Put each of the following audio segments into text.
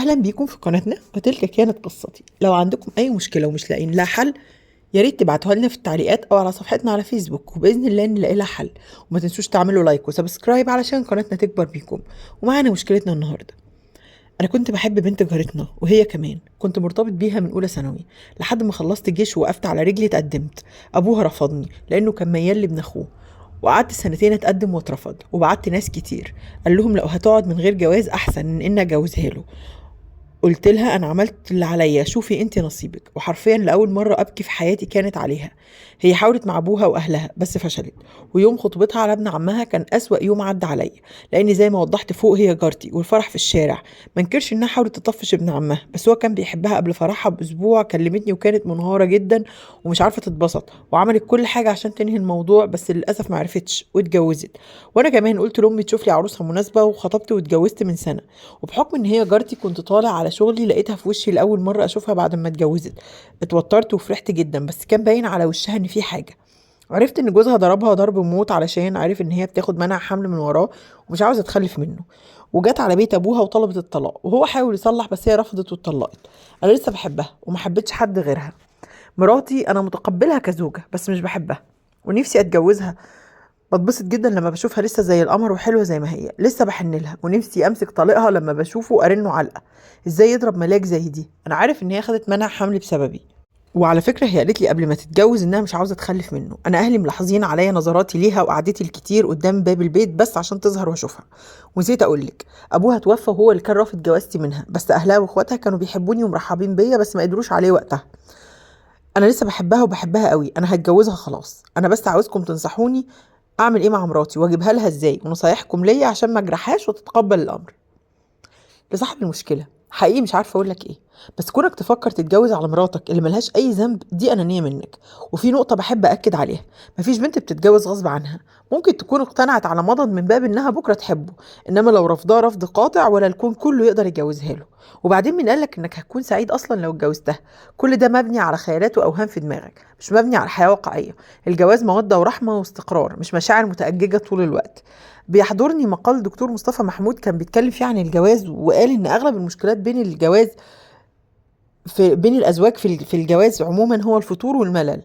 اهلا بيكم في قناتنا، وتلك كانت قصتي. لو عندكم اي مشكله ومش لاقيين لها حل، يا ريت تبعتوها لنا في التعليقات او على صفحتنا على فيسبوك، وباذن الله نلاقي لها حل. وما تنسوش تعملوا لايك وسبسكرايب علشان قناتنا تكبر بيكم. ومعانا مشكلتنا النهارده. انا كنت بحب بنت جارتنا، وهي كمان كنت مرتبط بيها من اولى ثانوي لحد ما خلصت الجيش ووقفت على رجلي. اتقدمت، ابوها رفضني لانه كان ميال لابن اخوه، وقعدت سنتين اتقدم واترفض، وبعت ناس كتير قال لهم لو هتقعد من غير جواز احسن من ان اجوزها له. قلت لها انا عملت اللي عليا، شوفي انت نصيبك. وحرفيا لاول مره ابكي في حياتي كانت عليها. هي حاولت مع ابوها واهلها بس فشلت، ويوم خطوبتها على ابن عمها كان اسوأ يوم عدى عليا، لاني زي ما وضحت فوق هي جارتي والفرح في الشارع. ما انكرش انها حاولت تطفش ابن عمها، بس هو كان بيحبها. قبل فرحها باسبوع كلمتني وكانت منهاره جدا ومش عارفه تتبسط، وعملت كل حاجه عشان تنهي الموضوع، بس للاسف ما عرفتش واتجوزت. وانا كمان قلت لامي تشوف لي عروسه مناسبه، وخطبت واتجوزت من سنه. وبحكم ان هي جارتي كنت طالع على شغلي لقيتها في وشي لاول مره اشوفها بعد ما اتجوزت. اتوترت وفرحت جدا، بس كان باين على وشها ان في حاجه. عرفت ان جوزها ضربها ضرب موت علشان عارف ان هي بتاخد منع حمل من وراه ومش عاوزه تخلف منه. وجت على بيت ابوها وطلبت الطلاق، وهو حاول يصلح بس هي رفضت واتطلقت. انا لسه بحبها وما حبيتش حد غيرها. مراتي انا متقبلها كزوجه بس مش بحبها، ونفسي اتجوزها. بتبسط جدا لما بشوفها لسه زي القمر وحلوه زي ما هي، لسه بحن لها، ونفسي امسك طليقها لما بشوفه ارنه علقه. ازاي يضرب ملاك زي دي؟ انا عارف ان هي خدت منع حمل بسببي. وعلى فكره هي قالت لي قبل ما تتجوز انها مش عاوزه تخلف منه. انا اهلي ملاحظين عليا نظراتي ليها وقعدتي الكتير قدام باب البيت بس عشان تظهر واشوفها. ونسيت اقولك، ابوها توفى وهو اللي كان رافض جوازتي منها، بس اهلها واخواتها كانوا بيحبوني ومرحبين بيا، بس ما قدروش عليه وقتها. انا لسه بحبها وبحبها قوي، انا هتجوزها خلاص. انا بس عاوزكم تنصحوني اعمل ايه مع مراتي، واجيبها لها ازاي، ونصايحكم ليا عشان ما اجرحهاش وتتقبل الامر. لصاحب المشكله، حقيقي مش عارفه اقول لك ايه، بس كونك تفكر تتجوز على مراتك اللي ملهاش اي ذنب دي انانيه منك. وفي نقطه بحب اكد عليها، مفيش بنت بتتجوز غصب عنها. ممكن تكون اقتنعت على مضض من باب انها بكره تحبه، انما لو رفضها رفض قاطع ولا الكون كله يقدر يجوزها له. وبعدين مين قالك انك هتكون سعيد اصلا لو اتجوزتها؟ كل ده مبني على خيالات واوهام في دماغك، مش مبني على حياه واقعيه. الجواز موده ورحمه واستقرار، مش مشاعر متأججة طول الوقت. بيحضرني مقال دكتور مصطفى محمود كان بيتكلم فيه عن الجواز، وقال ان اغلب المشكلات بين الجواز بين الازواج في الجواز عموما هو الفتور والملل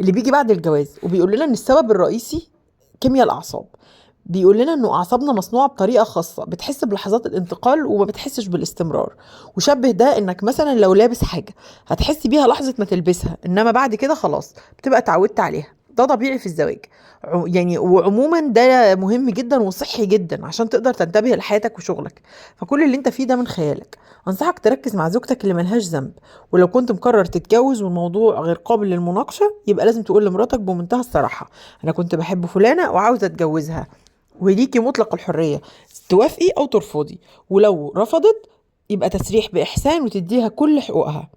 اللي بيجي بعد الجواز. وبيقول لنا ان السبب الرئيسي كيمياء الاعصاب. بيقول لنا انه اعصابنا مصنوعه بطريقه خاصه بتحس بلحظات الانتقال وما بتحسش بالاستمرار. وشبه ده انك مثلا لو لابس حاجه هتحس بيها لحظه ما تلبسها، انما بعد كده خلاص بتبقى اتعودت عليها. ده طبيعي في الزواج. يعني وعموما ده مهم جدا وصحي جدا عشان تقدر تنتبه لحياتك وشغلك. فكل اللي انت فيه ده من خيالك. انصحك تركز مع زوجتك اللي ملهاش ذنب. ولو كنت مقرر تتجوز والموضوع غير قابل للمناقشه، يبقى لازم تقول لمراتك بمنتهى الصراحه انا كنت بحب فلانه وعاوزه اتجوزها، وليكي مطلق الحريه توافقي او ترفضي. ولو رفضت يبقى تسريح باحسان وتديها كل حقوقها.